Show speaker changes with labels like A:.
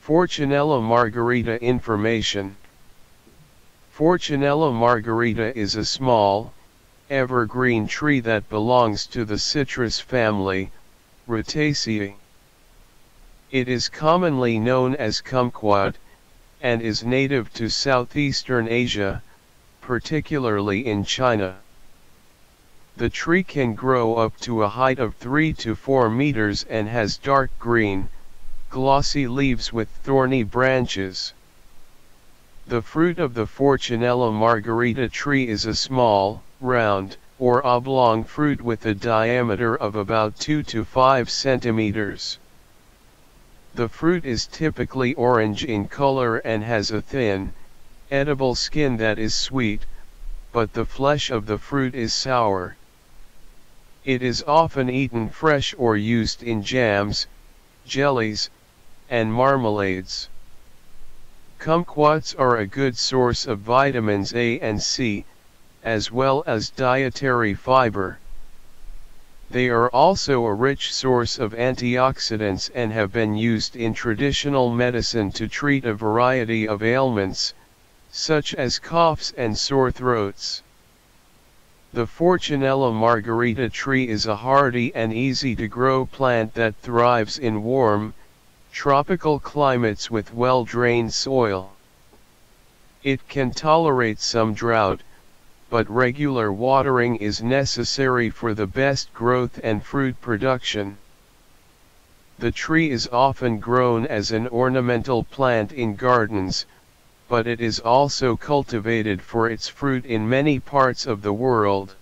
A: Fortunella margarita information. Fortunella margarita is a small, evergreen tree that belongs to the citrus family, Rutaceae. It is commonly known as kumquat, and is native to southeastern Asia, particularly in China. The tree can grow up to a height of 3 to 4 meters and has dark green, glossy leaves with thorny branches. The fruit of the Fortunella margarita tree is a small, round, or oblong fruit with a diameter of about 2 to 5 centimeters. The fruit is typically orange in color and has a thin, edible skin that is sweet, but the flesh of the fruit is sour. It is often eaten fresh or used in jams, jellies, and marmalades. Kumquats are a good source of vitamins A and C, as well as dietary fiber. They are also a rich source of antioxidants and have been used in traditional medicine to treat a variety of ailments, such as coughs and sore throats. The Fortunella margarita tree is a hardy and easy-to-grow plant that thrives in warm, tropical climates with well-drained soil. It can tolerate some drought, but regular watering is necessary for the best growth and fruit production. The tree is often grown as an ornamental plant in gardens, but it is also cultivated for its fruit in many parts of the world.